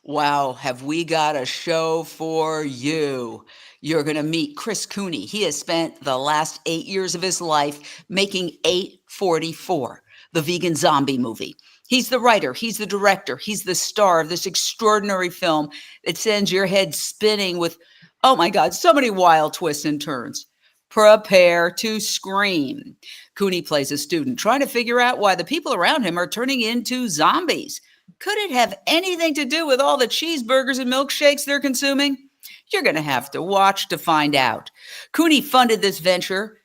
Wow, have we got a show for you? You're going to meet Chris Cooney. He has spent the last 8 years of his life making 844, the vegan zombie movie. He's the writer, he's the director, he's the star of this extraordinary film that sends your head spinning with, oh my God, so many wild twists and turns. Prepare to scream. Cooney plays a student trying to figure out why the people around him are turning into zombies. Could it have anything to do with all the cheeseburgers and milkshakes they're consuming? You're going to have to watch to find out. Cooney funded this venture,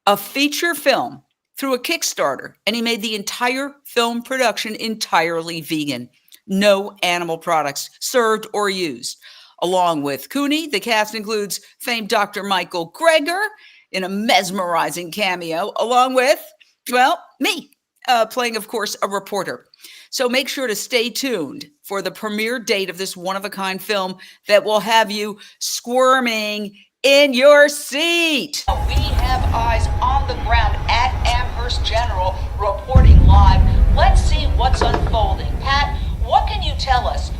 a feature film, through a Kickstarter, and he made the entire film production entirely vegan. No animal products served or used. Along with Cooney, the cast includes famed Dr. Michael Greger in a mesmerizing cameo, along with, well, me, playing, of course, a reporter. So make sure to stay tuned for the premiere date of this one-of-a-kind film that will have you squirming in your seat. We have eyes on the ground at Amherst General reporting live. Let's see what's unfolding. Pat, what can you tell us?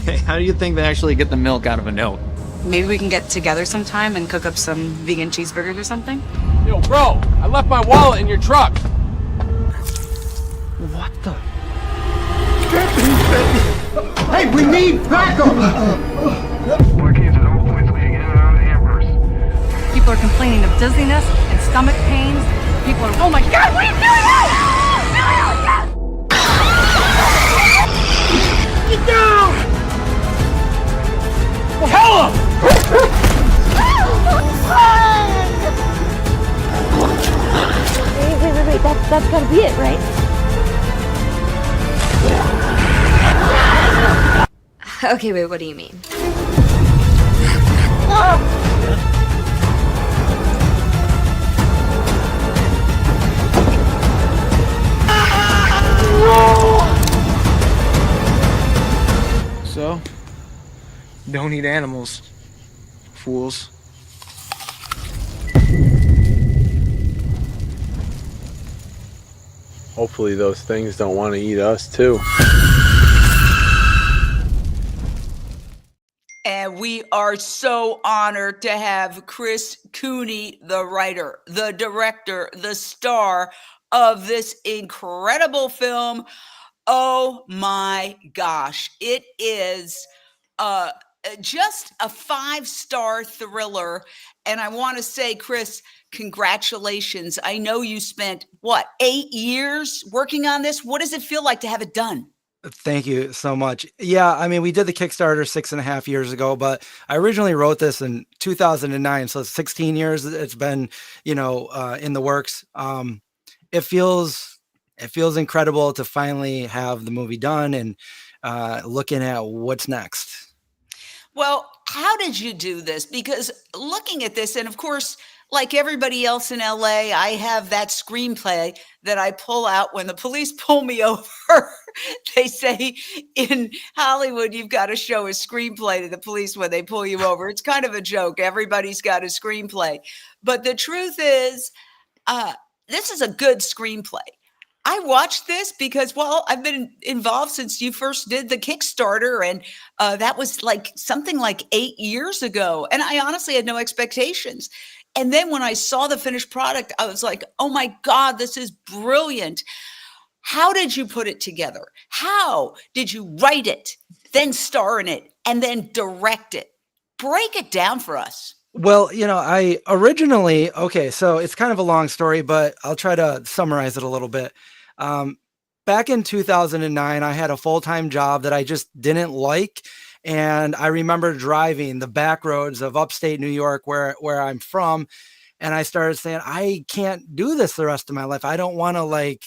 Hey, how do you think they actually get the milk out of a note? Maybe we can get together sometime and cook up some vegan cheeseburgers or something? Yo, bro, I left my wallet in your truck. What the? Hey, we need backup! People are complaining of dizziness and stomach pains. People are, oh my God, what are you doing? Get down! Well, hell up! Wait, that's gotta be it, right? Okay, wait, what do you mean? So, don't eat animals, fools. Hopefully those things don't want to eat us too. And we are so honored to have Chris Cooney, the writer, the director, the star of this incredible film. Oh my gosh. It is just a 5-star thriller. And I want to say, Chris, congratulations. I know you spent, 8 years working on this? What does it feel like to have it done? Thank you so much. Yeah, I mean, we did the Kickstarter 6.5 years ago, but I originally wrote this in 2009. So 16 years it's been, in the works. It feels incredible to finally have the movie done and looking at what's next. Well, how did you do this? Because looking at this, and of course, like everybody else in LA, I have that screenplay that I pull out when the police pull me over. They say in Hollywood, you've got to show a screenplay to the police when they pull you over. It's kind of a joke. Everybody's got a screenplay. But the truth is, this is a good screenplay. I watched this because, I've been involved since you first did the Kickstarter, and that was something like 8 years ago. And I honestly had no expectations. And then when I saw the finished product, I was like, oh my God, this is brilliant. How did you put it together? How did you write it, then star in it, and then direct it? Break it down for us. Well, I originally, so it's kind of a long story, but I'll try to summarize it a little bit. Back in 2009, I had a full-time job that I just didn't like. And I remember driving the back roads of upstate New York where I'm from. And I started saying, I can't do this the rest of my life. I don't want to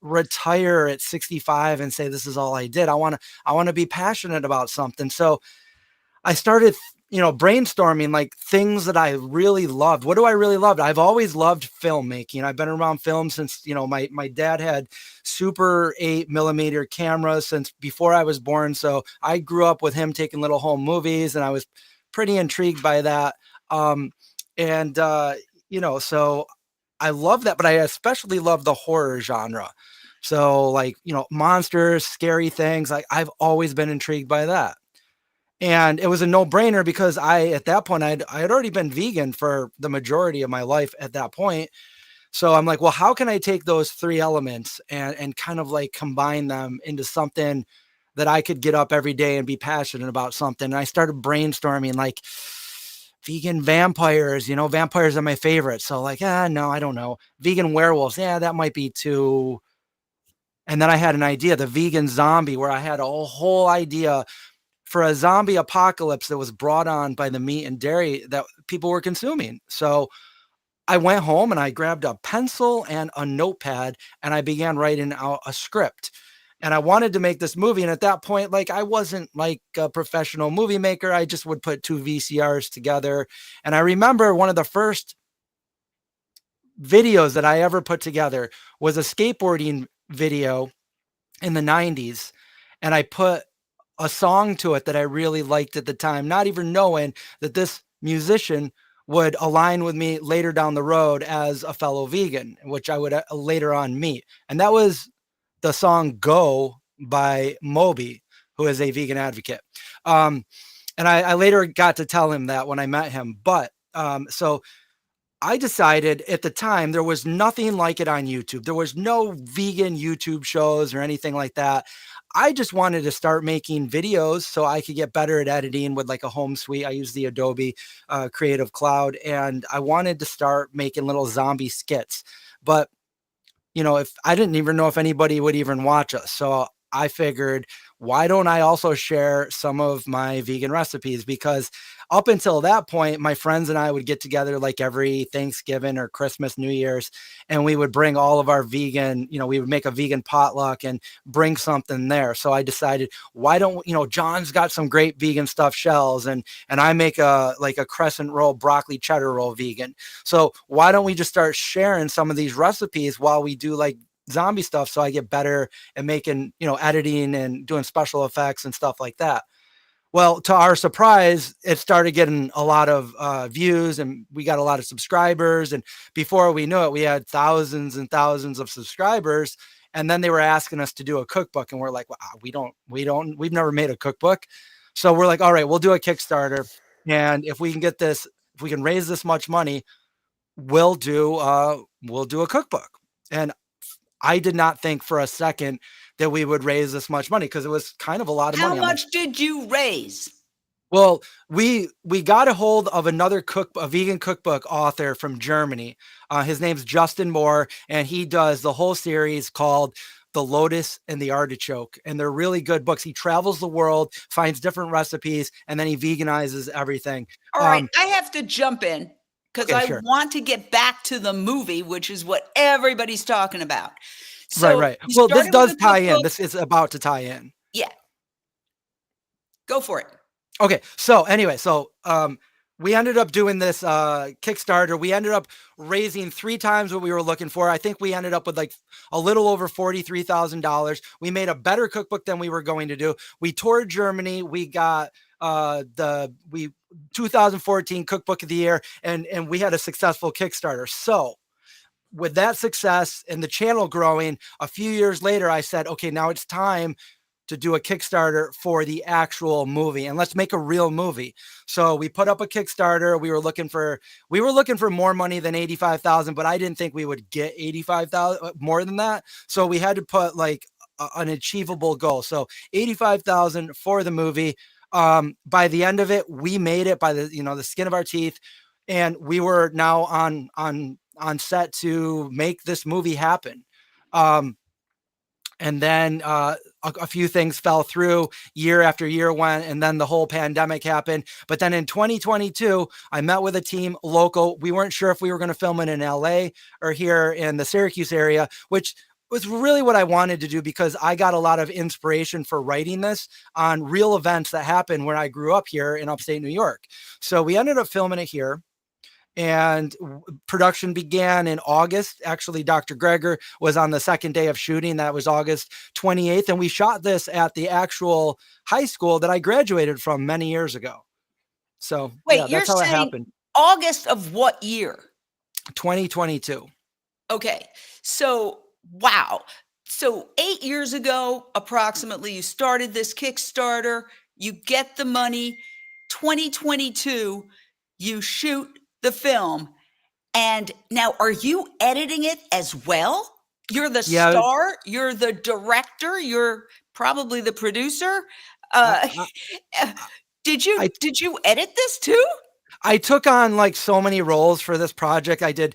retire at 65 and say, this is all I did. I want to be passionate about something. So I started, brainstorming things that I really loved. What do I really love? I've always loved filmmaking. I've been around film since, my dad had Super 8mm cameras since before I was born. So I grew up with him taking little home movies, and I was pretty intrigued by that. So I love that, but I especially love the horror genre. So like, monsters, scary things, like I've always been intrigued by that. And it was a no-brainer because at that point, I had already been vegan for the majority of my life at that point. So I'm like, well, how can I take those three elements and kind of like combine them into something that I could get up every day and be passionate about something? And I started brainstorming like vegan vampires, vampires are my favorite. So like, no, I don't know. Vegan werewolves. Yeah, that might be too. And then I had an idea, the vegan zombie, where I had a whole idea for a zombie apocalypse that was brought on by the meat and dairy that people were consuming. So I went home and I grabbed a pencil and a notepad and I began writing out a script. And I wanted to make this movie. And at that point, like I wasn't like a professional movie maker. I just would put two VCRs together. And I remember one of the first videos that I ever put together was a skateboarding video in the 90s. And I put a song to it that I really liked at the time, not even knowing that this musician would align with me later down the road as a fellow vegan, which I would later on meet. And that was the song Go by Moby, who is a vegan advocate. And I later got to tell him that when I met him. But so I decided at the time there was nothing like it on YouTube. There was no vegan YouTube shows or anything like that. I just wanted to start making videos so I could get better at editing with like a home suite. I use the Adobe Creative Cloud, and I wanted to start making little zombie skits. But, if I didn't even know if anybody would even watch us. So I figured, why don't I also share some of my vegan recipes? Because up until that point, my friends and I would get together like every Thanksgiving or Christmas, New Year's, and we would bring all of our vegan, we would make a vegan potluck and bring something there. So I decided, why don't, John's got some great vegan stuffed shells and I make a crescent roll, broccoli cheddar roll vegan. So why don't we just start sharing some of these recipes while we do like zombie stuff, so I get better at making, editing and doing special effects and stuff like that. Well, to our surprise, it started getting a lot of views and we got a lot of subscribers. And before we knew it, we had thousands and thousands of subscribers. And then they were asking us to do a cookbook. And we're like, wow, we've never made a cookbook. So we're like, all right, we'll do a Kickstarter. And if we can raise this much money, we'll do a cookbook. And I did not think for a second that we would raise this much money because it was kind of a lot of money. How much did you raise? Well, we got a hold of another a vegan cookbook author from Germany. His name's Justin Moore, and he does the whole series called The Lotus and the Artichoke. And they're really good books. He travels the world, finds different recipes, and then he veganizes everything. All right, I have to jump in because I sure. want to get back to the movie, which is what everybody's talking about. So right. Well, this does tie in. This is about to tie in. Yeah. Go for it. Okay. So anyway, we ended up doing this Kickstarter. We ended up raising 3 times what we were looking for. I think we ended up with like a little over $43,000. We made a better cookbook than we were going to do. We toured Germany. We got 2014 Cookbook of the Year, and we had a successful Kickstarter. So with that success and the channel growing, a few years later, I said, okay, now it's time to do a Kickstarter for the actual movie, and let's make a real movie. So we put up a Kickstarter. We were looking for more money than 85,000, but I didn't think we would get 85,000 more than that. So we had to put like an achievable goal. So 85,000 for the movie. By the end of it, we made it by the skin of our teeth, and we were now on set to make this movie happen. And then a few things fell through, year after year went, and then the whole pandemic happened. But then in 2022, I met with a team local. We weren't sure if we were going to film it in LA or here in the Syracuse area, which was really what I wanted to do because I got a lot of inspiration for writing this on real events that happened when I grew up here in upstate New York. So we ended up filming it here. And production began in August. Actually, Dr. Greger was on the second day of shooting. That was August 28th. And we shot this at the actual high school that I graduated from many years ago. So wait, that's how it happened. August of what year? 2022. Okay. So, wow. So 8 years ago, approximately, you started this Kickstarter, you get the money. 2022, you shoot the film. And now, are you editing it as well? You're the Yeah, star, you're the director, you're probably the producer. I, Uh, I, did you I did you edit this too? I took on like so many roles for this project. I did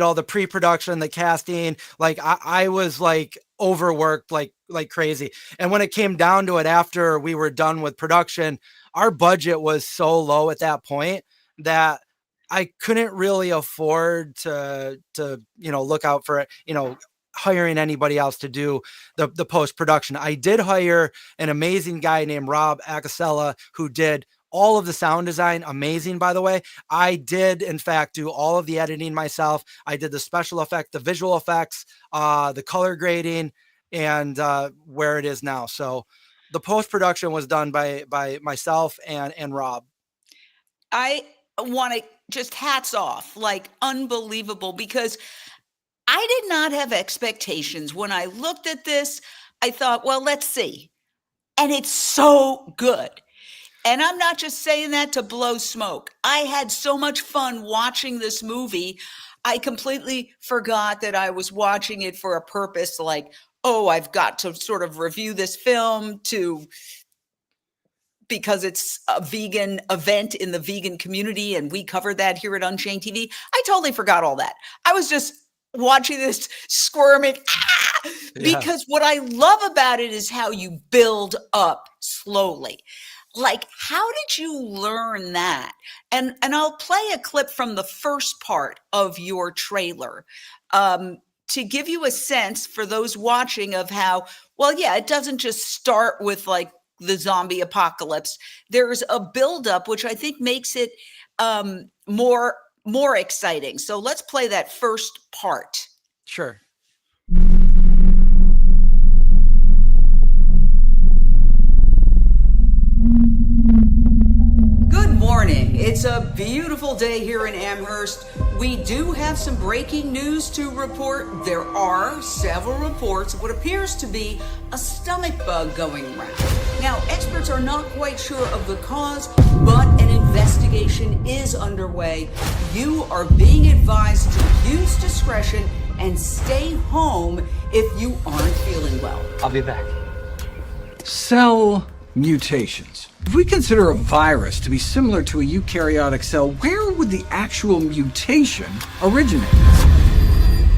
all the pre-production, the casting. Like I was like overworked like crazy. And when it came down to it, after we were done with production, our budget was so low at that point that I couldn't really afford to look out for hiring anybody else to do the post production. I did hire an amazing guy named Rob Acasella who did all of the sound design. Amazing, by the way. I did, in fact, do all of the editing myself. I did the special effect, the visual effects, the color grading, and where it is now. So the post production was done by myself and Rob. I want to just hats off, like unbelievable, because I did not have expectations. When I looked at this, I thought, well, let's see. And it's so good. And I'm not just saying that to blow smoke. I had so much fun watching this movie. I completely forgot that I was watching it for a purpose, like, oh, I've got to sort of review this film because it's a vegan event in the vegan community, and we covered that here at Unchained TV. I totally forgot all that. I was just watching this squirming, because what I love about it is how you build up slowly. Like, how did you learn that? And I'll play a clip from the first part of your trailer to give you a sense for those watching of how, well, yeah, it doesn't just start with like the zombie apocalypse. There's a buildup, which I think makes it more exciting. So let's play that first part. Sure. Good morning. It's a beautiful day here in Amherst. We do have some breaking news to report. There are several reports of what appears to be a stomach bug going around. Now, experts are not quite sure of the cause, but an investigation is underway. You are being advised to use discretion and stay home if you aren't feeling well. I'll be back. Cell mutations. If we consider a virus to be similar to a eukaryotic cell, where would the actual mutation originate?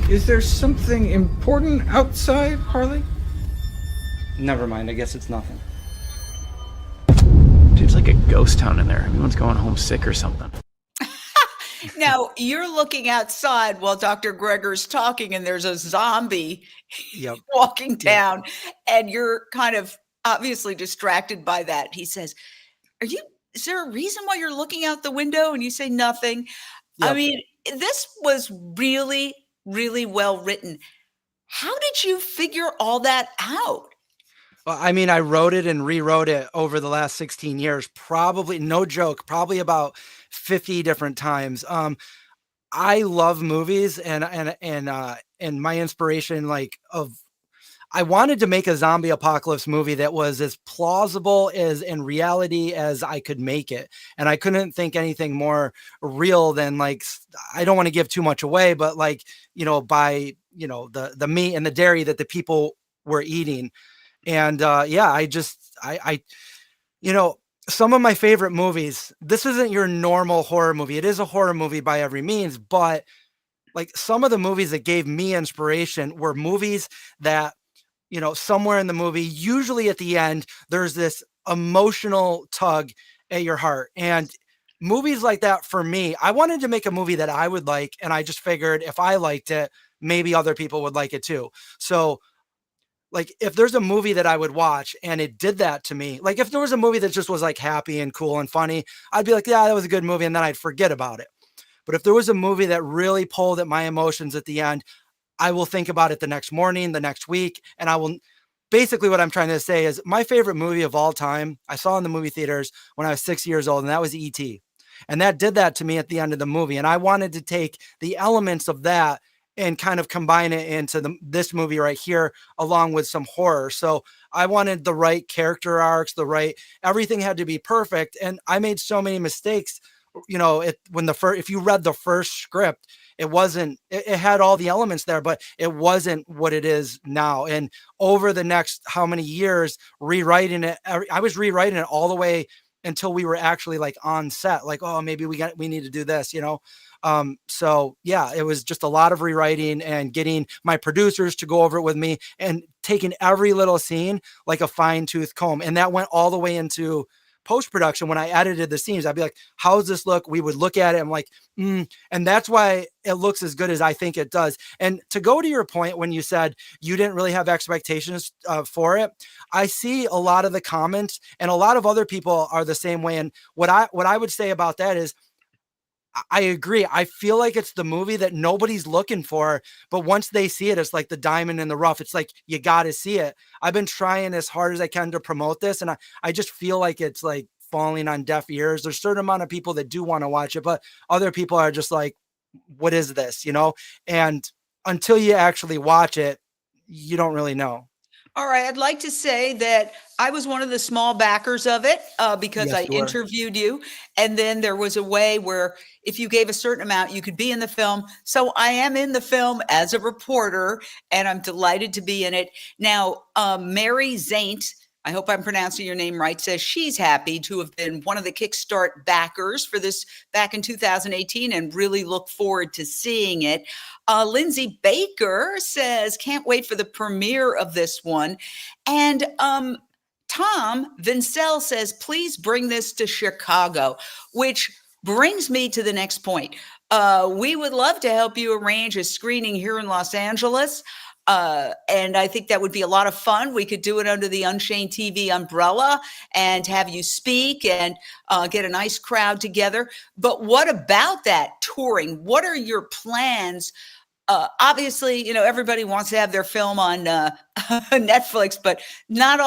Is there something important outside, Harley? Never mind. I guess it's nothing. Seems like a ghost town in there. Everyone's going home sick or something. Now, you're looking outside while Dr. Greger's talking, and there's a zombie walking down, and you're kind of obviously distracted by that. He says, is there a reason why you're looking out the window? And you say nothing. Yep. I mean, this was really, really well written. How did you figure all that out? Well, I mean, I wrote it and rewrote it over the last 16 years, probably, no joke, probably about 50 different times. I love movies and my inspiration, I wanted to make a zombie apocalypse movie that was as plausible as in reality as I could make it. And I couldn't think anything more real than I don't want to give too much away, but by the meat and the dairy that the people were eating. And some of my favorite movies, this isn't your normal horror movie. It is a horror movie by every means, but some of the movies that gave me inspiration were movies that, somewhere in the movie, usually at the end, there's this emotional tug at your heart. And movies like that, for me, I wanted to make a movie that I would like. And I just figured if I liked it, maybe other people would like it too. So if there's a movie that I would watch and it did that to me, if there was a movie that just was happy and cool and funny, I'd be like, yeah, that was a good movie. And then I'd forget about it. But if there was a movie that really pulled at my emotions at the end, I will think about it the next morning, the next week. And basically what I'm trying to say is my favorite movie of all time, I saw in the movie theaters when I was 6 years old, and that was E.T. And that did that to me at the end of the movie. And I wanted to take the elements of that and kind of combine it into this movie right here, along with some horror. So I wanted the right character arcs, everything had to be perfect. And I made so many mistakes. If you read the first script, it had all the elements there, but it wasn't what it is now. And over the next how many years rewriting it, I was rewriting it all the way until we were actually like on set, like, oh, maybe we need to do this, so yeah, it was just a lot of rewriting and getting my producers to go over it with me and taking every little scene like a fine tooth comb. And that went all the way into post-production. When I edited the scenes, I'd be like, how does this look? We would look at it. I'm like, and that's why it looks as good as I think it does. And to go to your point, when you said you didn't really have expectations for it, I see a lot of the comments and a lot of other people are the same way. And what I would say about that is, I agree. I feel like it's the movie that nobody's looking for, but once they see it, it's like the diamond in the rough. It's like, you got to see it. I've been trying as hard as I can to promote this, and I just feel like it's like falling on deaf ears. There's a certain amount of people that do want to watch it, but other people are just like, what is this? And until you actually watch it, you don't really know. All right. I'd like to say that I was one of the small backers of it because Yes, I you were. interviewed you. And then there was a way where if you gave a certain amount, you could be in the film. So I am in the film as a reporter, and I'm delighted to be in it. Now, Mary Zaint, I hope I'm pronouncing your name right, says she's happy to have been one of the Kickstart backers for this back in 2018 and really look forward to seeing it. Lindsay Baker says, can't wait for the premiere of this one. And Tom Vincel says, please bring this to Chicago, which brings me to the next point. We would love to help you arrange a screening here in Los Angeles. And I think that would be a lot of fun. We could do it under the Unchained TV umbrella and have you speak and get a nice crowd together. But what about that touring? What are your plans? Obviously, everybody wants to have their film on Netflix, but not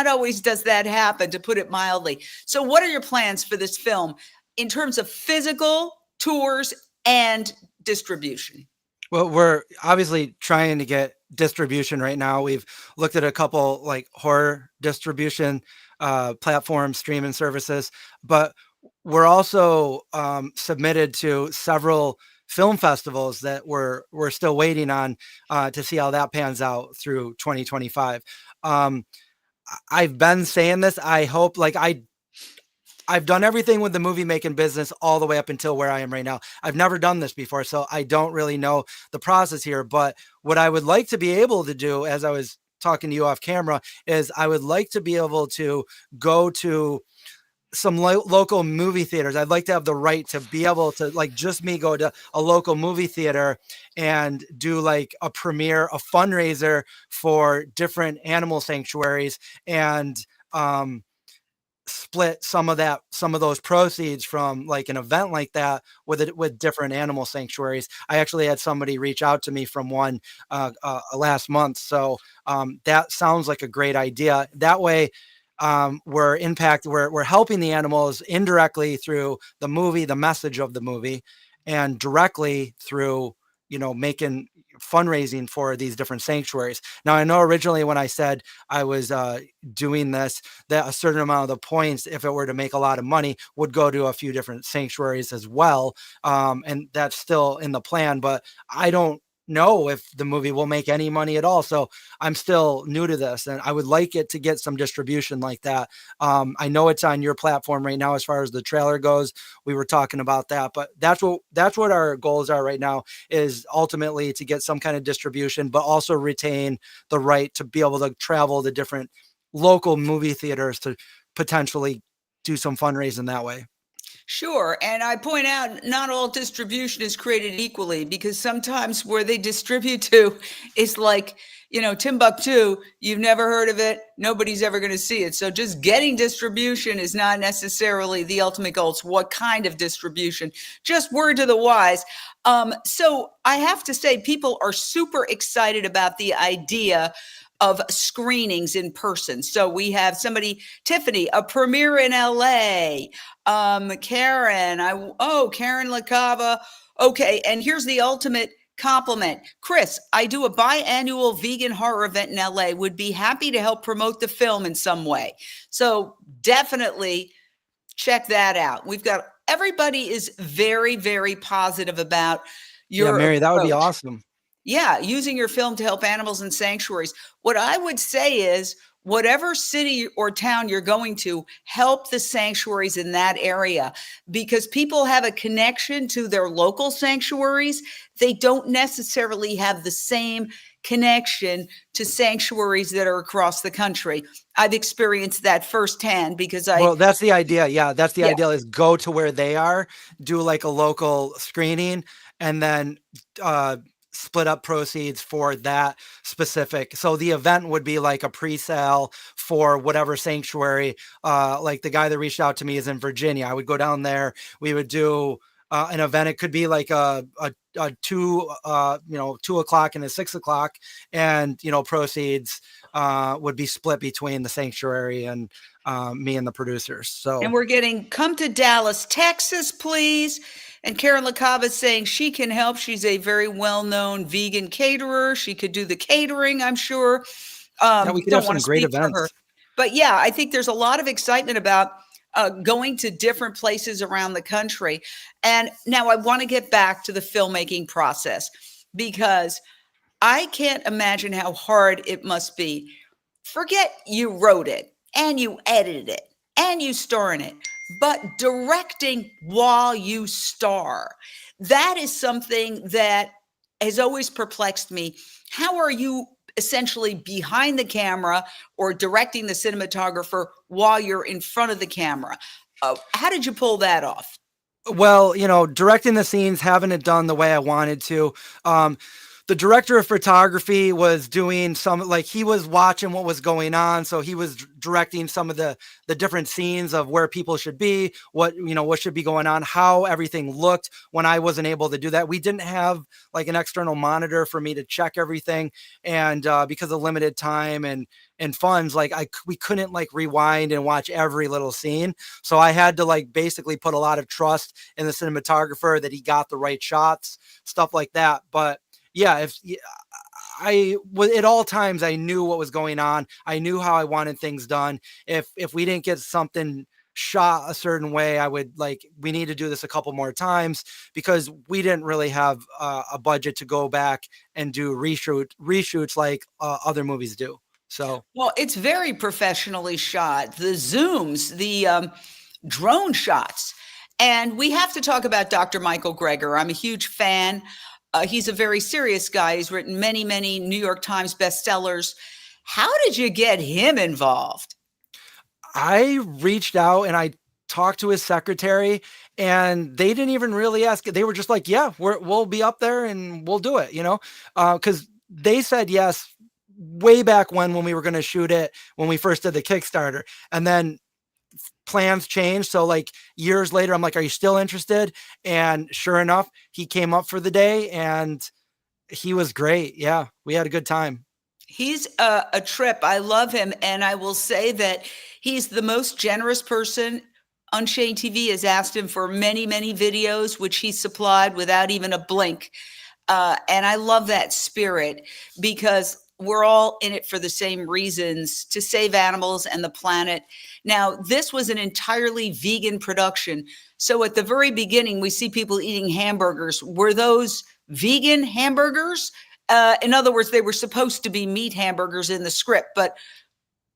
always does that happen, to put it mildly. So what are your plans for this film in terms of physical tours and distribution? Well, we're obviously trying to get distribution right now. We've looked at a couple like horror distribution platforms, streaming services, but we're also submitted to several film festivals that we're still waiting on to see how that pans out through 2025. I've been saying this. I hope, like, I've done everything with the movie making business all the way up until where I am right now. I've never done this before, so I don't really know the process here. But what I would like to be able to do, as I was talking to you off camera, is I would like to be able to go to some local movie theaters. I'd like to have the right to be able to, like, just me go to a local movie theater and do like a premiere, a fundraiser for different animal sanctuaries, and split some of those proceeds from like an event like that with different animal sanctuaries. I actually had somebody reach out to me from one last month. So that sounds like a great idea. That way we're helping the animals indirectly through the movie, the message of the movie, and directly through, making fundraising for these different sanctuaries. Now, I know originally when I said I was doing this, that a certain amount of the points, if it were to make a lot of money, would go to a few different sanctuaries as well. And that's still in the plan, but I don't know if the movie will make any money at all. So I'm still new to this, and I would like it to get some distribution like that. I know it's on your platform right now as far as the trailer goes. We were talking about that, but that's what our goals are right now, is ultimately to get some kind of distribution, but also retain the right to be able to travel to different local movie theaters to potentially do some fundraising that way. Sure. And I point out, not all distribution is created equally, because sometimes where they distribute to is like, Timbuktu, you've never heard of it. Nobody's ever going to see it. So just getting distribution is not necessarily the ultimate goal. It's what kind of distribution. Just word to the wise. So I have to say, people are super excited about the idea of screenings in person. So we have somebody, Tiffany, a premiere in LA. Karen LaCava. Okay. And here's the ultimate compliment. Chris, I do a biannual vegan horror event in LA. Would be happy to help promote the film in some way. So definitely check that out. We've got everybody is very, very positive about Yeah, your Mary, that would be approach. awesome. Yeah, using your film to help animals in sanctuaries. What I would say is, whatever city or town you're going to, help the sanctuaries in that area, because people have a connection to their local sanctuaries. They don't necessarily have the same connection to sanctuaries that are across the country. I've experienced that firsthand because Well, that's the idea. Yeah, that's the yeah. ideal is go to where they are, do like a local screening, and then split up proceeds for that specific. So the event would be like a pre-sale for whatever sanctuary. Like the guy that reached out to me is in Virginia. I would go down there. We would do an event. It could be like a 2 o'clock and a 6 o'clock, and proceeds would be split between the sanctuary and me and the producers. So, And we're getting come to Dallas, Texas, please. And Karen LaCava is saying she can help. She's a very well-known vegan caterer. She could do the catering, I'm sure. yeah, we could Don't have want some to great speak for her. events. But yeah, I think there's a lot of excitement about going to different places around the country. And now I want to get back to the filmmaking process, because I can't imagine how hard it must be. Forget you wrote it and you edited it and you star in it, but directing while you star, that is something that has always perplexed me. How are you essentially behind the camera or directing the cinematographer while you're in front of the camera? How did you pull that off? Well, directing the scenes, having it done the way I wanted to. The director of photography was doing he was watching what was going on. So he was directing some of the different scenes of where people should be, what should be going on, how everything looked when I wasn't able to do that. We didn't have like an external monitor for me to check everything. And because of limited time and funds, we couldn't rewind and watch every little scene. So I had to basically put a lot of trust in the cinematographer that he got the right shots, stuff like that. But yeah, at all times I knew what was going on. I knew how I wanted things done. If we didn't get something shot a certain way, I would we need to do this a couple more times, because we didn't really have a budget to go back and do reshoots like other movies do. So, well, it's very professionally shot. The zooms, the drone shots. And we have to talk about Dr. Michael Greger. I'm a huge fan. He's a very serious guy. He's written many, many New York Times bestsellers. How did you get him involved? I reached out and I talked to his secretary, and they didn't even really ask. They were just like, yeah, we'll be up there and we'll do it, because they said yes way back when we were going to shoot it, when we first did the Kickstarter. And then plans changed. So years later, I'm like, are you still interested? And sure enough, he came up for the day and he was great. Yeah, we had a good time. He's a trip. I love him. And I will say that he's the most generous person. Unchained TV has asked him for many, many videos, which he supplied without even a blink. And I love that spirit, because we're all in it for the same reasons, to save animals and the planet. Now, this was an entirely vegan production. So at the very beginning, we see people eating hamburgers. Were those vegan hamburgers? In other words, they were supposed to be meat hamburgers in the script, but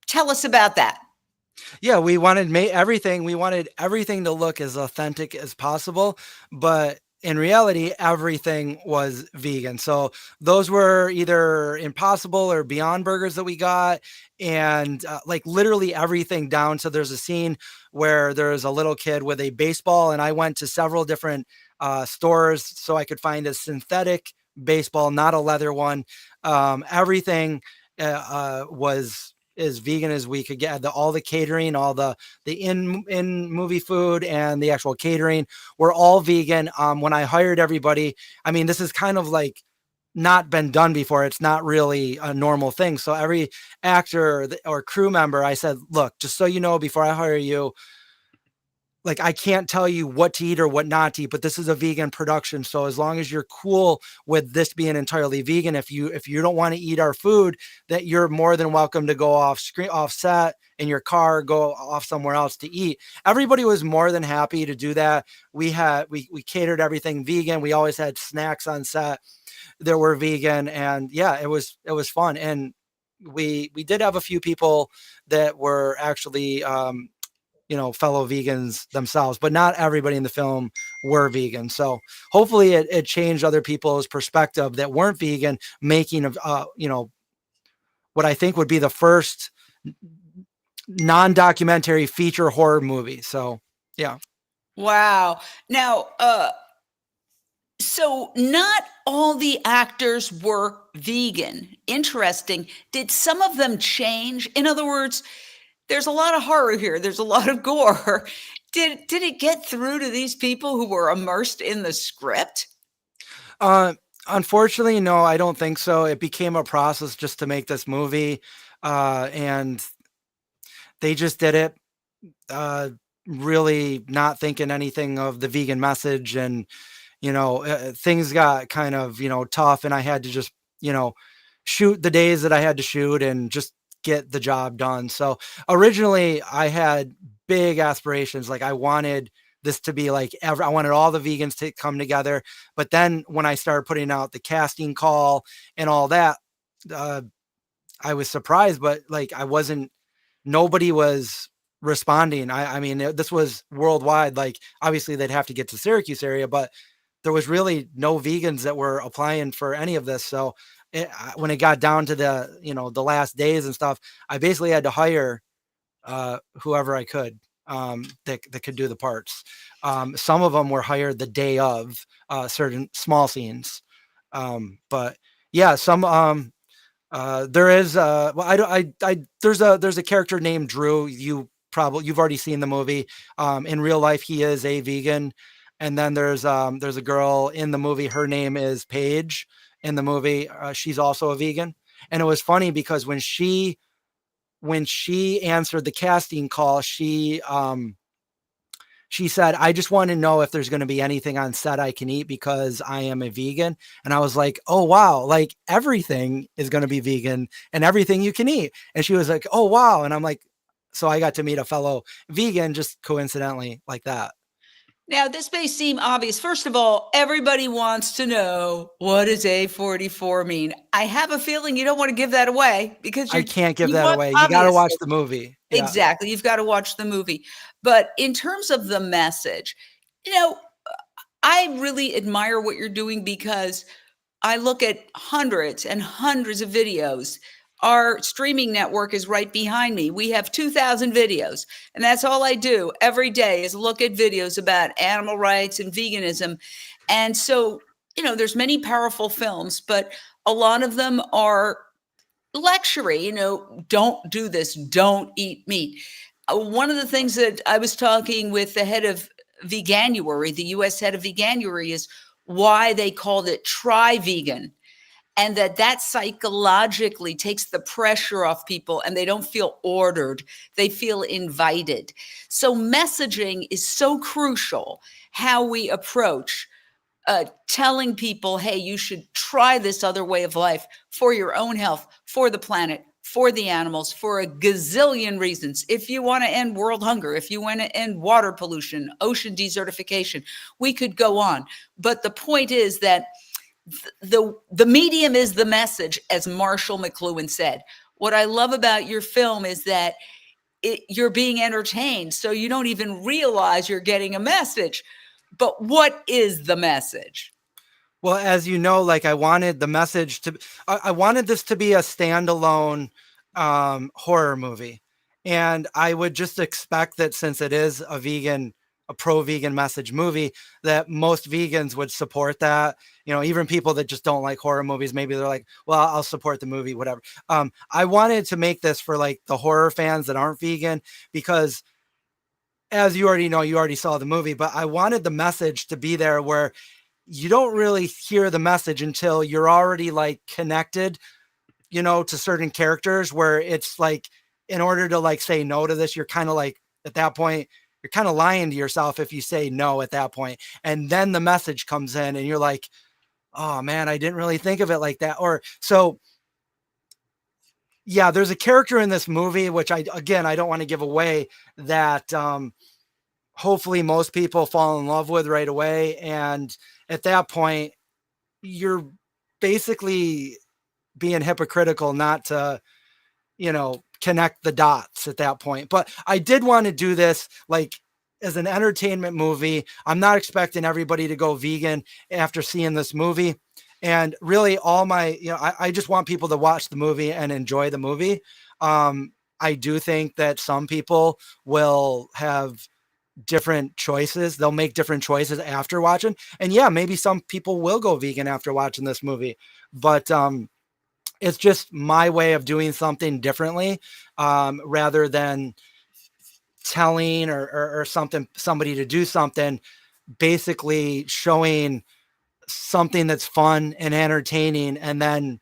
tell us about that. Yeah, we wanted everything. We wanted everything to look as authentic as possible, but in reality, everything was vegan. So those were either Impossible or Beyond burgers that we got, and literally everything down. So there's a scene where there's a little kid with a baseball, and I went to several different stores so I could find a synthetic baseball, not a leather one. Everything was as vegan as we could get. All the catering, all the in movie food, and the actual catering were all vegan. When I hired everybody, I mean, this is kind of not been done before. It's not really a normal thing. So every actor or crew member, I said, look, just so you know, before I hire you, like, I can't tell you what to eat or what not to eat, but this is a vegan production. So as long as you're cool with this being entirely vegan, if you don't want to eat our food, that you're more than welcome to go off screen, off set in your car, go off somewhere else to eat. Everybody was more than happy to do that. We catered everything vegan. We always had snacks on set that were vegan, and yeah, it was fun. And we did have a few people that were actually fellow vegans themselves, but not everybody in the film were vegan. So hopefully it changed other people's perspective that weren't vegan, making of, what I think would be the first non-documentary feature horror movie. So yeah. Wow. Now, so not all the actors were vegan. Interesting. Did some of them change? In other words, there's a lot of horror here. There's a lot of gore. Did it get through to these people who were immersed in the script? Unfortunately, no, I don't think so. It became a process just to make this movie. And they just did it, really not thinking anything of the vegan message. And, things got kind of, tough, and I had to just, shoot the days that I had to shoot and just get the job done. So originally I had big aspirations. Like, I wanted this to be like I wanted all the vegans to come together. But then when I started putting out the casting call and all that, I was surprised, but like, nobody was responding. I mean, this was worldwide. Like, obviously they'd have to get to Syracuse area, but there was really no vegans that were applying for any of this. So when it got down to the last days and stuff, I basically had to hire whoever I could, that could do the parts. Some of them were hired the day of certain small scenes. But yeah, some there is there's a character named Drew. You've already seen the movie. In real life, he is a vegan. And then there's a girl in the movie. Her name is Paige in the movie. She's also a vegan. And it was funny because when she answered the casting call, she said, "I just want to know if there's going to be anything on set I can eat because I am a vegan." And I was like, "Oh, wow. Like, everything is going to be vegan and everything you can eat." And she was like, "Oh, wow." And I'm like, so I got to meet a fellow vegan just coincidentally like that. Now, this may seem obvious. First of all, everybody wants to know, what does A44 mean? I have a feeling you don't want to give that away because I can't give that away. You got to watch the movie. Yeah. Exactly. You've got to watch the movie. But in terms of the message, I really admire what you're doing because I look at hundreds and hundreds of videos. Our streaming network is right behind me. We have 2,000 videos, and that's all I do every day is look at videos about animal rights and veganism. And so, there's many powerful films, but a lot of them are lecturing, don't do this, don't eat meat. One of the things that I was talking with the head of Veganuary, the US head of Veganuary, is why they called it Try Vegan. And that psychologically takes the pressure off people and they don't feel ordered. They feel invited. So messaging is so crucial, how we approach telling people, hey, you should try this other way of life for your own health, for the planet, for the animals, for a gazillion reasons. If you want to end world hunger, if you want to end water pollution, ocean desertification, we could go on. But the point is that the medium is the message, as Marshall McLuhan said. What I love about your film is that you're being entertained, so you don't even realize you're getting a message. But what is the message? Well, as you know, like, I wanted the message I wanted this to be a standalone horror movie. And I would just expect that since it is a pro-vegan message movie, that most vegans would support that. Even people that just don't like horror movies, maybe they're like, well, I'll support the movie, whatever. I wanted to make this for like the horror fans that aren't vegan, because as you already know, you already saw the movie, but I wanted the message to be there where you don't really hear the message until you're already like connected, to certain characters, where it's like, in order to like say no to this, you're kind of like, at that point, you're kind of lying to yourself if you say no at that point. And then the message comes in and you're like, oh man, I didn't really think of it like that. Or so, yeah, there's a character in this movie, which I don't want to give away, that hopefully most people fall in love with right away. And at that point, you're basically being hypocritical not to, connect the dots at that point. But I did want to do this like as an entertainment movie. I'm not expecting everybody to go vegan after seeing this movie. And really all my, I just want people to watch the movie and enjoy the movie. I do think that some people will have different choices. They'll make different choices after watching. And yeah, maybe some people will go vegan after watching this movie. But it's just my way of doing something differently, rather than telling or somebody to do something, basically showing something that's fun and entertaining. And then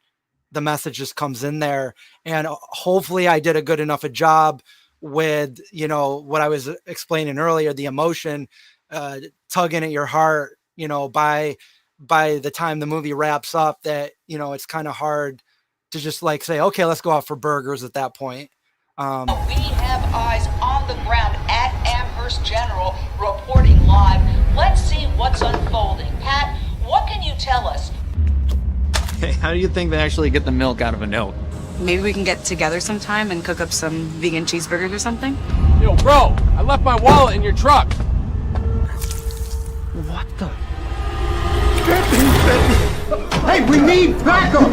the message just comes in there. And hopefully I did a good enough a job with, what I was explaining earlier, the emotion, tugging at your heart, by the time the movie wraps up, that, it's kind of hard to just like say, okay, let's go out for burgers at that point. We have eyes on the ground at Amherst General, reporting live. Let's see what's unfolding. Pat, what can you tell us? Hey, how do you think they actually get the milk out of a note? Maybe we can get together sometime and cook up some vegan cheeseburgers or something. Yo, bro, I left my wallet in your truck. What the? Hey, we need backup!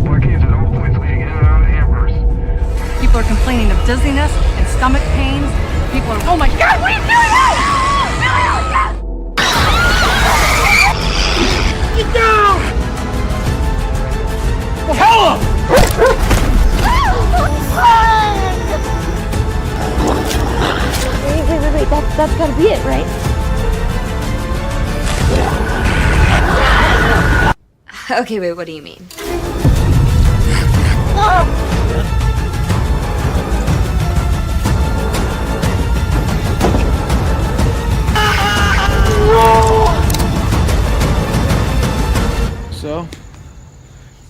Located at all points leading in and out of Amherst. People are complaining of dizziness and stomach pains. People are, oh my God, what are you doing? Get down! Tell him! Wait. That's gotta be it, right? Okay, wait, what do you mean? So,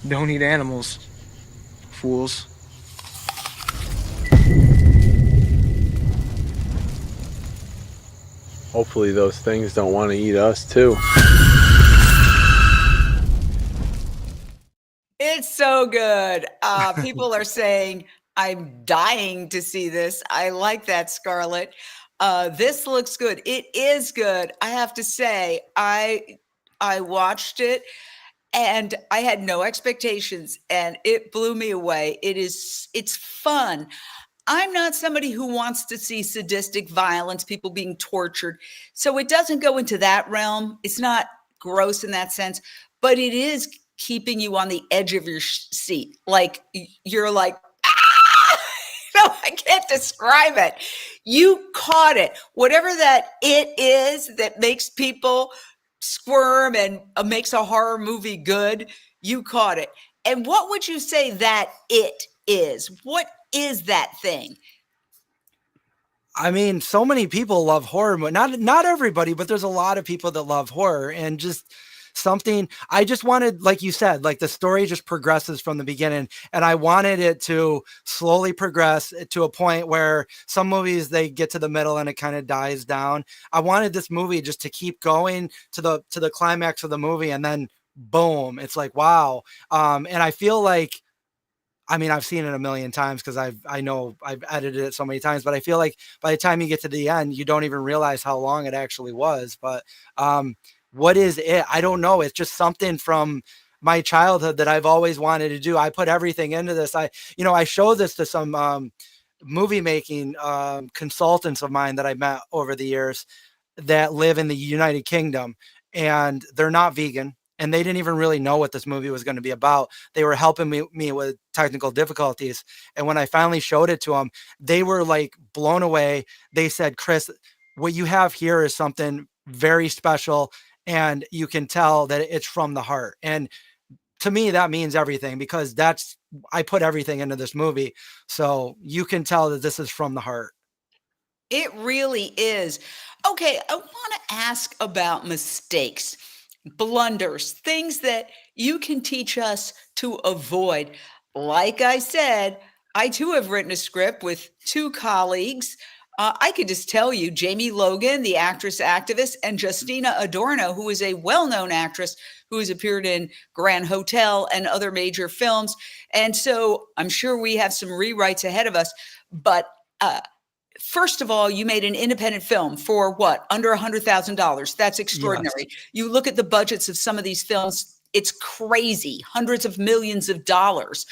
don't eat animals, fools. Hopefully those things don't want to eat us too. It's so good. People are saying, I'm dying to see this. I like that, Scarlett. This looks good. It is good. I have to say, I watched it and I had no expectations and it blew me away. It's fun. I'm not somebody who wants to see sadistic violence, people being tortured. So it doesn't go into that realm. It's not gross in that sense, but it is keeping you on the edge of your seat. Like you're like, ah! No, I can't describe it. You caught it. Whatever that it is that makes people squirm and makes a horror movie good, you caught it. And what would you say that it is? What is that thing? I mean, so many people love horror, but not everybody, but there's a lot of people that love horror. And just something I just wanted, like you said, like the story just progresses from the beginning, and I wanted it to slowly progress to a point where some movies, they get to the middle and it kind of dies down. I wanted this movie just to keep going to the climax of the movie, and then boom, it's like, wow. And I feel like, I mean, I've seen it a million times because I know I've edited it so many times, but I feel like by the time you get to the end, you don't even realize how long it actually was. But what is it? I don't know. It's just something from my childhood that I've always wanted to do. I put everything into this. I showed this to some movie making consultants of mine that I met over the years that live in the United Kingdom, and they're not vegan. And they didn't even really know what this movie was going to be about. They were helping me with technical difficulties. And when I finally showed it to them, they were like blown away. They said, Chris, what you have here is something very special. And you can tell that it's from the heart. And to me, that means everything, because I put everything into this movie. So you can tell that this is from the heart. It really is. Okay, I want to ask about mistakes, blunders, things that you can teach us to avoid. Like I said, I too have written a script with two colleagues. I could just tell you Jamie Logan, the actress activist, and Justina Adorno, who is a well known actress who has appeared in Grand Hotel and other major films. And so I'm sure we have some rewrites ahead of us. But first of all, you made an independent film for what? Under $100,000. That's extraordinary. Yes. You look at the budgets of some of these films, it's crazy, hundreds of millions of dollars.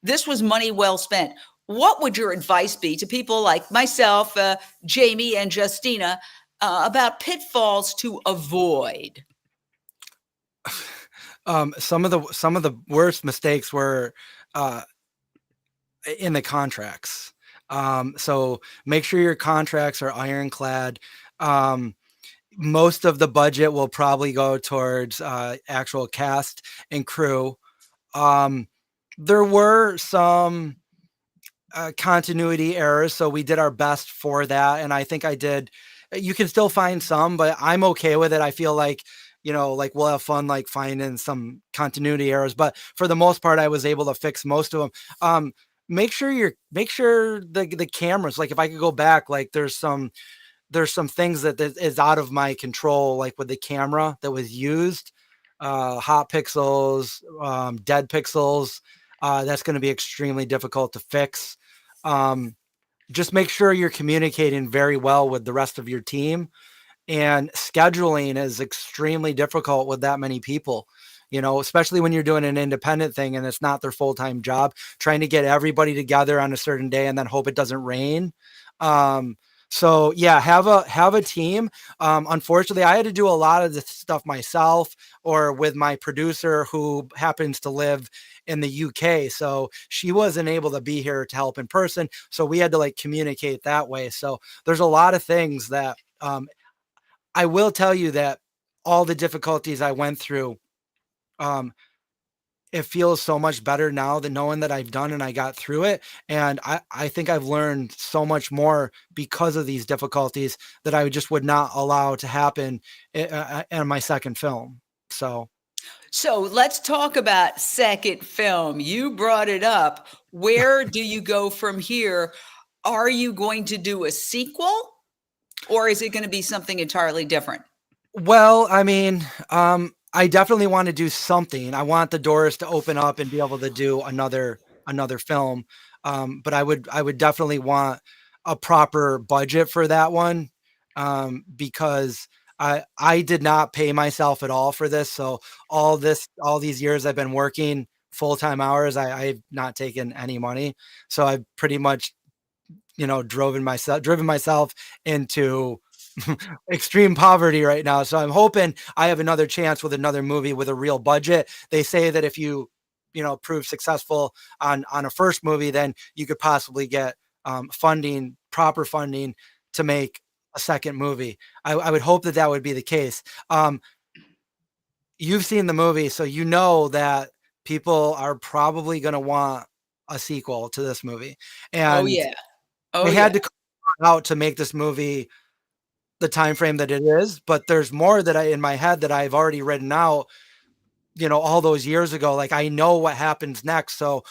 This was money well spent. What would your advice be to people like myself, Jamie, and Justina about pitfalls to avoid? Some of the worst mistakes were in the contracts. So make sure your contracts are ironclad. Most of the budget will probably go towards actual cast and crew. There were some continuity errors, so we did our best for that, and I think I did. You can still find some, but I'm okay with it. I feel like, like we'll have fun like finding some continuity errors, but for the most part, I was able to fix most of them. Make sure the cameras, like if I could go back, like there's some things that is out of my control, like with the camera that was used, hot pixels, dead pixels. That's going to be extremely difficult to fix. Just make sure you're communicating very well with the rest of your team, and scheduling is extremely difficult with that many people, especially when you're doing an independent thing and it's not their full-time job, trying to get everybody together on a certain day and then hope it doesn't rain. So yeah, have a team. Unfortunately, I had to do a lot of this stuff myself or with my producer who happens to live in the UK. So she wasn't able to be here to help in person. So we had to like communicate that way. So there's a lot of things that, I will tell you that all the difficulties I went through, it feels so much better now than knowing that I've done and I got through it. And I think I've learned so much more because of these difficulties that I just would not allow to happen in my second film. So let's talk about second film. You brought it up. Where do you go from here? Are you going to do a sequel, or is it going to be something entirely different? Well, I mean, I definitely want to do something. I want the doors to open up and be able to do another film. But I would definitely want a proper budget for that one, because I did not pay myself at all for this. So all these years I've been working full-time hours, I've not taken any money. So I've pretty much, driven myself into extreme poverty right now. So I'm hoping I have another chance with another movie with a real budget. They say that if you prove successful on a first movie, then you could possibly get proper funding to make a second movie. I would hope that would be the case. You've seen the movie, so you know that people are probably going to want a sequel to this movie. And they had to come out to make this movie the time frame that it is, but there's more that in my head that I've already written out, all those years ago. Like I know what happens next, so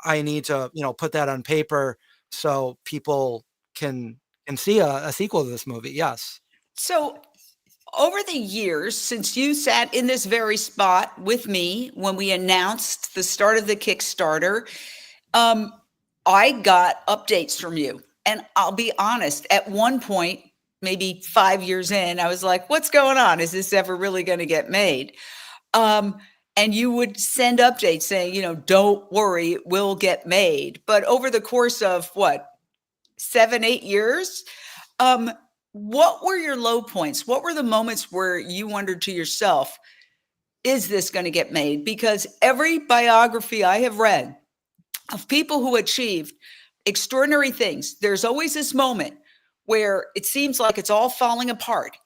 I need to, put that on paper so people can see a sequel to this movie. Yes. So over the years, since you sat in this very spot with me when we announced the start of the Kickstarter, I got updates from you. And I'll be honest, at one point, maybe 5 years in, I was like, what's going on? Is this ever really going to get made? And you would send updates saying, don't worry, it will get made. But over the course of 7, 8 years, what were your low points? What were the moments where you wondered to yourself, is this going to get made? Because every biography I have read of people who achieved extraordinary things, there's always this moment where it seems like it's all falling apart.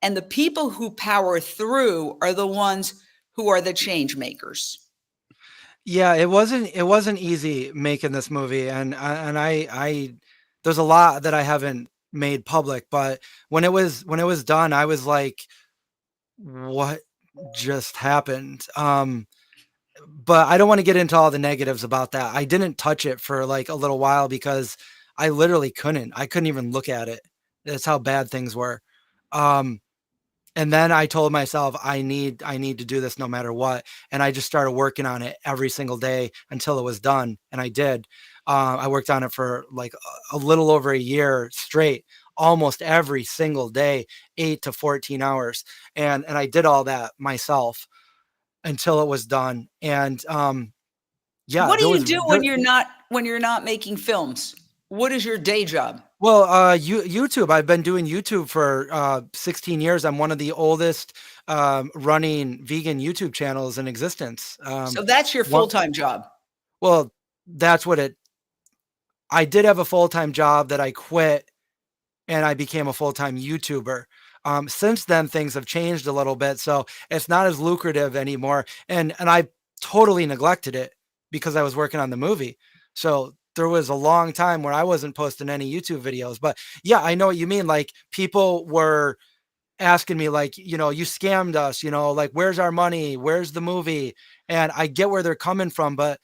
And the people who power through are the ones who are the change makers. Yeah, it wasn't easy making this movie. And I there's a lot that I haven't made public. But when it was done, I was like, what just happened? But I don't want to get into all the negatives about that. I didn't touch it for like a little while because I literally couldn't. I couldn't even look at it. That's how bad things were. Um, and then I told myself I need to do this no matter what. And I just started working on it every single day until it was done. And I did. I worked on it for like a little over a year straight, almost every single day, 8 to 14 hours. And I did all that myself until it was done. And yeah, What do there you was do there, when you're not making films? What is your day job? well, YouTube. I've been doing YouTube for 16 years. I'm one of the oldest running vegan YouTube channels in existence. So that's your One, full-time job. well, that's what it. I did have a full time job that I quit, and I became a full time YouTuber. Since then, things have changed a little bit, so it's not as lucrative anymore. And I totally neglected it because I was working on the movie. So there was a long time where I wasn't posting any YouTube videos. But yeah, I know what you mean. Like people were asking me, like, you scammed us. Like, where's our money? Where's the movie? And I get where they're coming from, but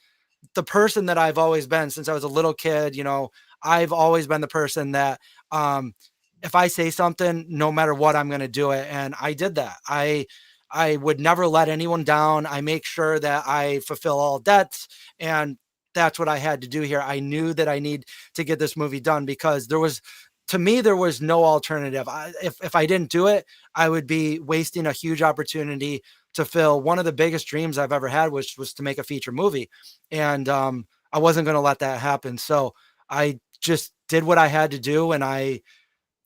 the person that I've always been since I was a little kid, I've always been the person that if I say something, no matter what, I'm going to do it. And I did that. I would never let anyone down. I make sure that I fulfill all debts, and that's what I had to do here. I knew that I need to get this movie done because to me, there was no alternative. If I didn't do it, I would be wasting a huge opportunity to fill one of the biggest dreams I've ever had, which was to make a feature movie. And I wasn't going to let that happen. So I just did what I had to do. And I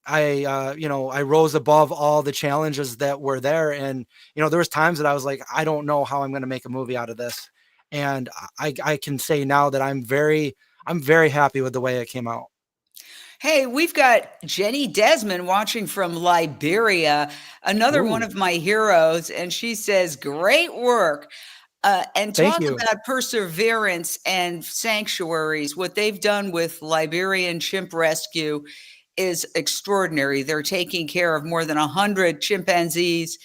rose above all the challenges that were there. And, there was times that I was like, I don't know how I'm going to make a movie out of this. And I can say now that I'm very happy with the way it came out. Hey, we've got Jenny Desmond watching from Liberia, another one Ooh, of my heroes, and she says, "Great work." And thank talk you. about perseverance and sanctuaries. What they've done with Liberian Chimp Rescue is extraordinary. They're taking care of more than 100 chimpanzees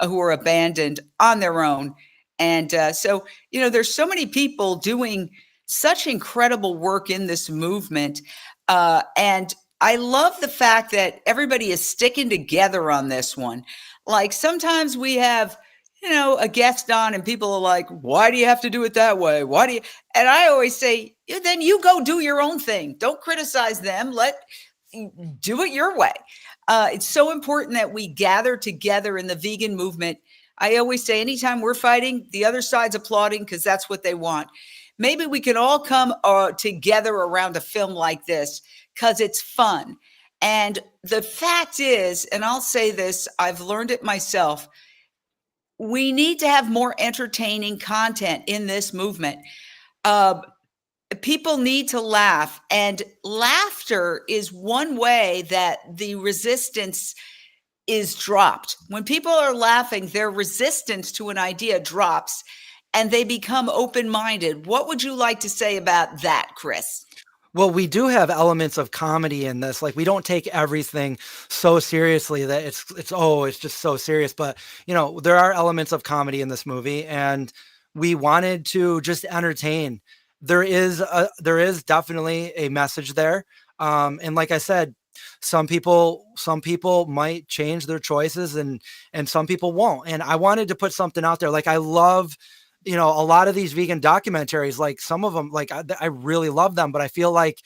who are abandoned on their own. And there's so many people doing such incredible work in this movement. And I love the fact that everybody is sticking together on this one. Like sometimes we have, a guest on and people are like, why do you have to do it that way? Why do you? And I always say, "Yeah, then you go do your own thing. Don't criticize them. Do it your way." It's so important that we gather together in the vegan movement. I always say, anytime we're fighting, the other side's applauding because that's what they want. Maybe we can all come together around a film like this because it's fun. And the fact is, and I'll say this, I've learned it myself, we need to have more entertaining content in this movement. People need to laugh, and laughter is one way that the resistance is dropped. When people are laughing, their resistance to an idea drops and they become open-minded. What would you like to say about that, Chris? Well, we do have elements of comedy in this. Like we don't take everything so seriously that it's just so serious. But there are elements of comedy in this movie, and we wanted to just entertain. There is definitely a message there. And like I said, some people might change their choices, and some people won't. And I wanted to put something out there. Like I love a lot of these vegan documentaries, like some of them, like I really love them, but I feel like,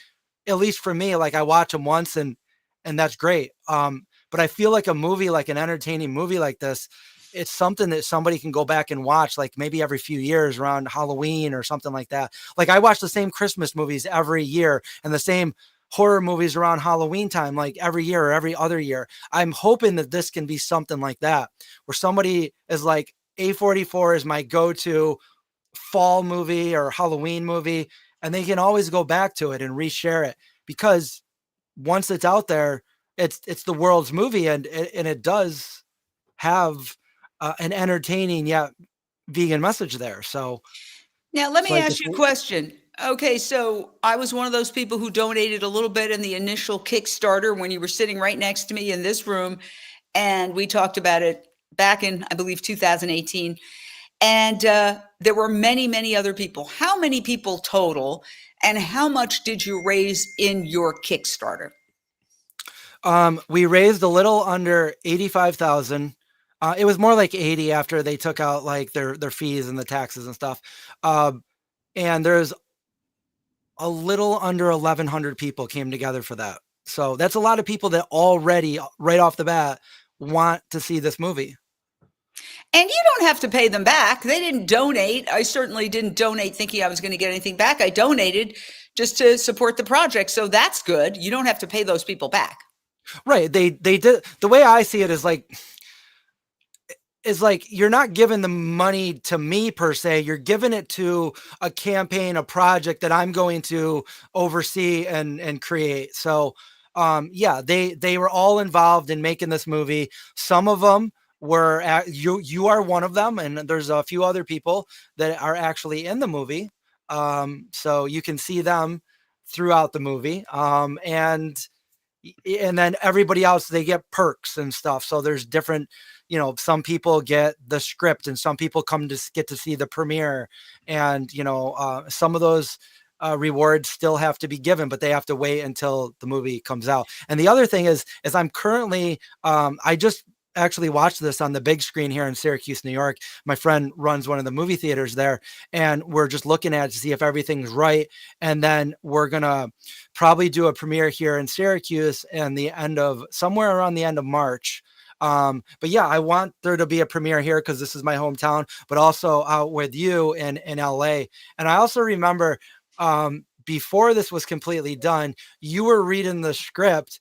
at least for me, like I watch them once and that's great. But I feel like a movie, like an entertaining movie like this, it's something that somebody can go back and watch, like maybe every few years around Halloween or something like that. Like I watch the same Christmas movies every year and the same horror movies around Halloween time, like every year or every other year. I'm hoping that this can be something like that, where somebody is like, A44 is my go-to fall movie or Halloween movie, and they can always go back to it and reshare it, because once it's out there, it's the world's movie, and it does have an entertaining yet vegan message there. So Now, let it's me like ask you a question. Okay, so I was one of those people who donated a little bit in the initial Kickstarter when you were sitting right next to me in this room, and we talked about it back in, I believe, 2018. And there were many, many other people. How many people total, and how much did you raise in your Kickstarter? We raised a little under 85,000. It was more like 80 after they took out like their fees and the taxes and stuff. And there's a little under 1,100 people came together for that. So that's a lot of people that already right off the bat want to see this movie. And you don't have to pay them back. They didn't donate. I certainly didn't donate thinking I was going to get anything back. I donated just to support the project. So that's good. You don't have to pay those people back. Right. They did. The way I see it is like you're not giving the money to me per se. You're giving it to a campaign, a project that I'm going to oversee and create. So yeah, they were all involved in making this movie. Some of them were you are one of them, and there's a few other people that are actually in the movie. So you can see them throughout the movie. And then everybody else, they get perks and stuff. So there's different, some people get the script and some people come to get to see the premiere, and, some of those rewards still have to be given, but they have to wait until the movie comes out. And the other thing is I'm currently, I just actually watched this on the big screen here in Syracuse, New York. My friend runs one of the movie theaters there, and we're just looking at it to see if everything's right. And then we're going to probably do a premiere here in Syracuse and somewhere around the end of March. But yeah, I want there to be a premiere here because this is my hometown, but also out with you in LA. And I also remember, before this was completely done, you were reading the script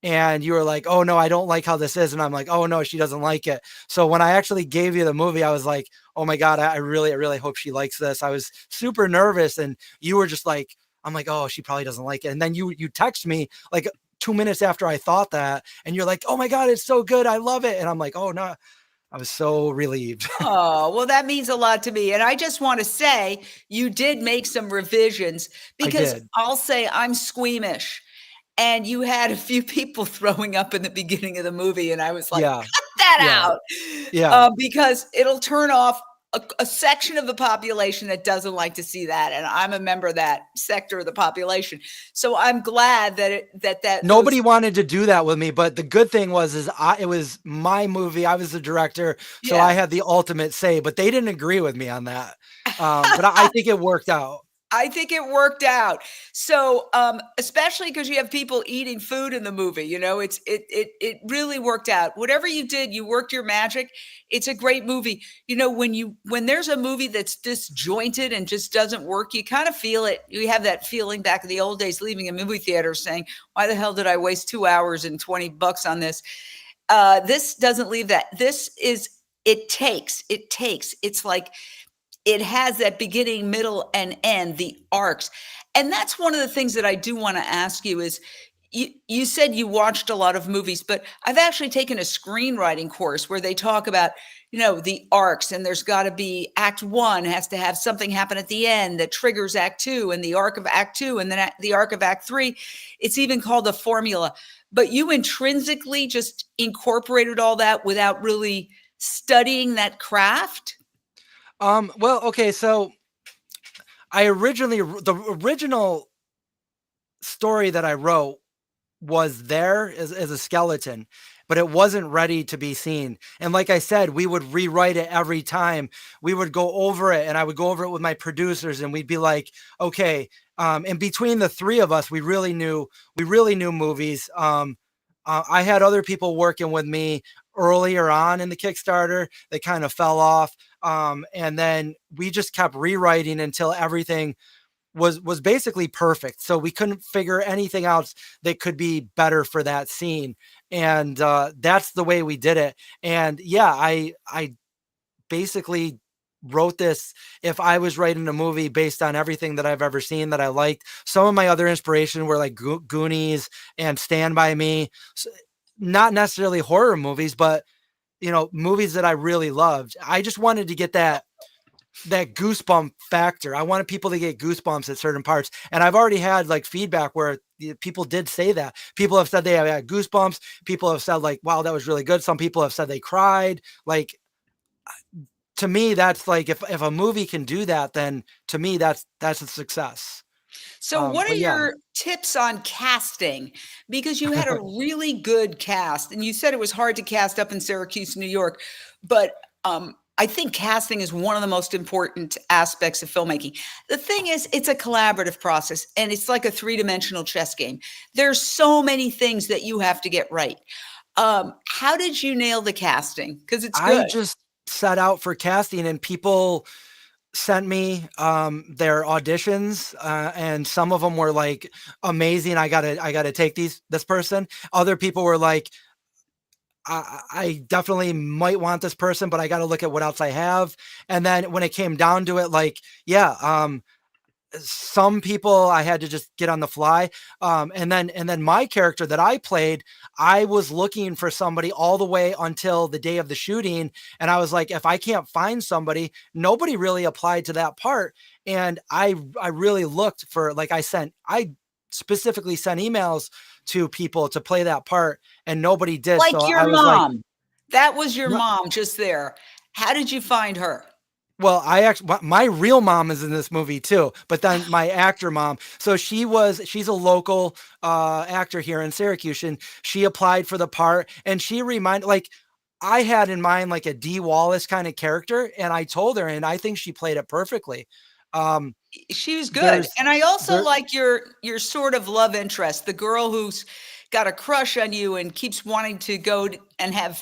and you were like, oh no, I don't like how this is. And I'm like, oh no, she doesn't like it. So when I actually gave you the movie, I was like, oh my God, I really hope she likes this. I was super nervous. And you were just like, I'm like, oh, she probably doesn't like it. And then you text me like 2 minutes after I thought that, and you're like, oh my God, it's so good. I love it. And I'm like, oh no, I was so relieved. Oh, well, that means a lot to me. And I just want to say you did make some revisions, because I'll say I'm squeamish. And you had a few people throwing up in the beginning of the movie. And I was like, cut that out. Yeah. Because it'll turn off a section of the population that doesn't like to see that. And I'm a member of that sector of the population. So I'm glad that nobody wanted to do that with me. But the good thing was, it was my movie. I was the director. So I had the ultimate say, but they didn't agree with me on that. But I think it worked out. I think it worked out. So, especially because you have people eating food in the movie, it really worked out. Whatever you did, you worked your magic. It's a great movie. When there's a movie that's disjointed and just doesn't work, you kind of feel it. You have that feeling back in the old days, leaving a movie theater saying, why the hell did I waste 2 hours and $20 on this? This doesn't leave that. It takes. It's like, it has that beginning, middle, and end, the arcs. And that's one of the things that I do want to ask you is, you said you watched a lot of movies, but I've actually taken a screenwriting course where they talk about, the arcs, and there's got to be Act 1 has to have something happen at the end that triggers Act 2, and the arc of Act 2, and then the arc of Act 3. It's even called a formula. But you intrinsically just incorporated all that without really studying that craft? Well, okay. So the original story that I wrote was there as a skeleton, but it wasn't ready to be seen. And like I said, we would rewrite it every time. We would go over it, and I would go over it with my producers, and we'd be like, okay. And between the three of us, we really knew movies. I had other people working with me earlier on in the Kickstarter. They kind of fell off. And then we just kept rewriting until everything was basically perfect. So we couldn't figure anything else that could be better for that scene. And that's the way we did it. And yeah, I basically wrote this if I was writing a movie based on everything that I've ever seen that I liked. Some of my other inspiration were like Goonies and Stand By Me. So, not necessarily horror movies, but movies that I really loved. I just wanted to get that that goosebump factor. I wanted people to get goosebumps at certain parts. And I've already had like feedback where people did say that. People have said they have had goosebumps. People have said like, wow, that was really good. Some people have said they cried. Like, to me, that's like, if a movie can do that, then to me, that's a success. So what are But yeah. your tips on casting? Because you had a really good cast, and you said it was hard to cast up in Syracuse, New York, but I think casting is one of the most important aspects of filmmaking. The thing is, it's a collaborative process, and it's like a three-dimensional chess game. There's so many things that you have to get right. How did you nail the casting? Because it's I good. just set out for casting, and people sent me their auditions, and some of them were like amazing. I gotta take this person. Other people were like, I definitely might want this person, but I got to look at what else I have. And then when it came down to it, like, yeah, some people I had to just get on the fly. And then my character that I played, I was looking for somebody all the way until the day of the shooting. And I was like, if I can't find somebody, nobody really applied to that part. And I really looked for, like, I specifically sent emails to people to play that part, and nobody did. Like So your I was like, mom. That was your "No." mom just there. How did you find her? Well, my real mom is in this movie too, but then my actor mom. So she's a local actor here in Syracuse, and she applied for the part, and she reminded, like, I had in mind like a Dee Wallace kind of character, and I told her, and I think she played it perfectly. Um, She was good. there's And I also there like your sort of love interest, the girl who's got a crush on you and keeps wanting to go and have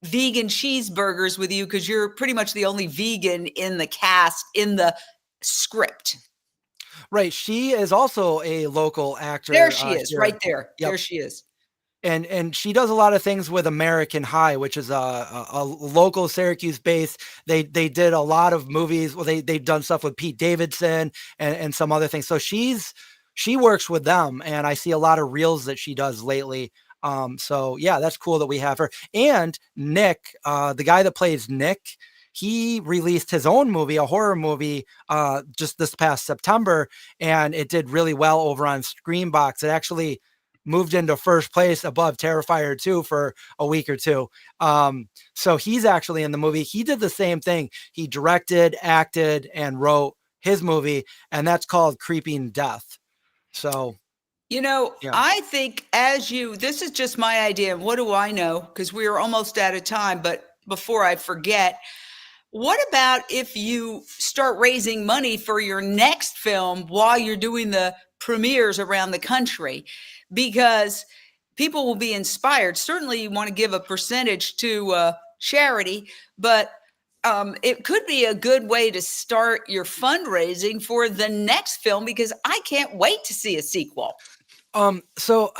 vegan cheeseburgers with you because you're pretty much the only vegan in the cast, in the script. Right, she is also a local actor There she is, here. right there. Yep. There she is. And she does a lot of things with American High, which is a local Syracuse base. They did a lot of movies. Well, they've done stuff with Pete Davidson and some other things. So she works with them, and I see a lot of reels that she does lately. So yeah, that's cool that we have her. And Nick, the guy that plays Nick, he released his own movie, a horror movie, just this past September, and it did really well over on Screenbox. It actually moved into first place above Terrifier 2 for a week or two. So he's actually in the movie. He did the same thing. He directed, acted, and wrote his movie, and that's called Creeping Death. So, yeah. I think this is just my idea. What do I know? Because we are almost out of time, but before I forget, what about if you start raising money for your next film while you're doing the premieres around the country? Because people will be inspired. Certainly you want to give a percentage to charity, but it could be a good way to start your fundraising for the next film, because I can't wait to see a sequel. So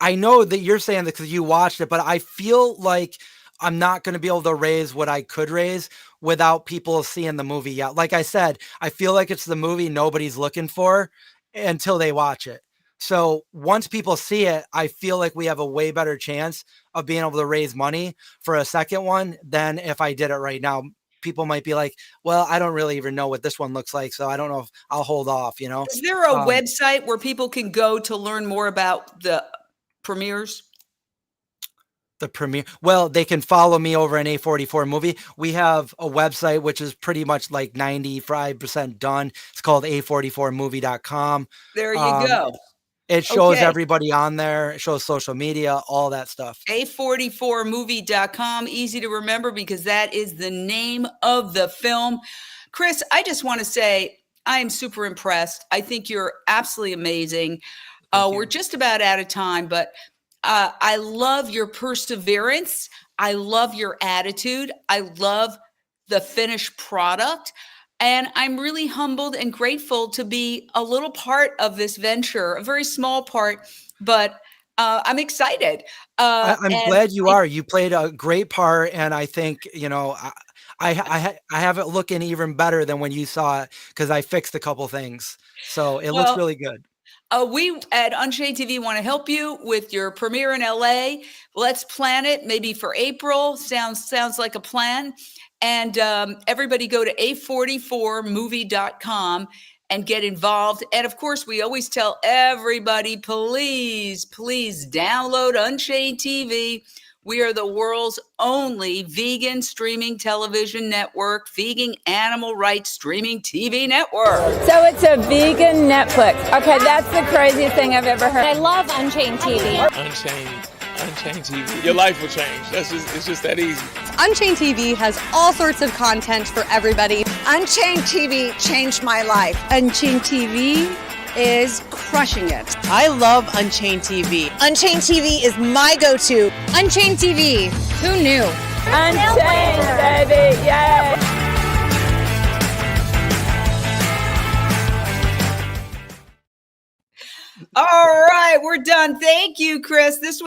I know that you're saying that because you watched it, but I feel like I'm not going to be able to raise what I could raise without people seeing the movie yet. Like I said, I feel like it's the movie nobody's looking for until they watch it. So once people see it, I feel like we have a way better chance of being able to raise money for a second one than if I did it right now. People might be like, well, I don't really even know what this one looks like, so I don't know if I'll hold off, Is there a website where people can go to learn more about the premieres? The premiere. Well, they can follow me over an A44 movie. We have a website which is pretty much like 95% done. It's called a44movie.com. There you go. It shows Okay. everybody on there. It shows social media, all that stuff. A44movie.com. Easy to remember because that is the name of the film. Chris, I just want to say I am super impressed. I think you're absolutely amazing. We're just about out of time, but I love your perseverance. I love your attitude. I love the finished product. And I'm really humbled and grateful to be a little part of this venture, a very small part, but I'm excited. I'm And glad you are. You played a great part, and I think I have it looking even better than when you saw it because I fixed a couple things, so it looks well, really good. We at Unchained TV want to help you with your premiere in LA. Let's plan it maybe for April. Sounds like a plan. And everybody go to a44movie.com and get involved. And of course, we always tell everybody, please download Unchained TV. We are the world's only vegan streaming television network, vegan animal rights streaming TV network. So it's a vegan Netflix. Okay, that's the craziest thing I've ever heard. I love Unchained TV. Unchained TV. Your life will change. It's just that easy. Unchained TV has all sorts of content for everybody. Unchained TV changed my life. Unchained TV is crushing it. I love Unchained TV. Unchained TV is my go-to. Unchained TV. Who knew? Unchained, baby, yay! All right, we're done. Thank you, Chris. This was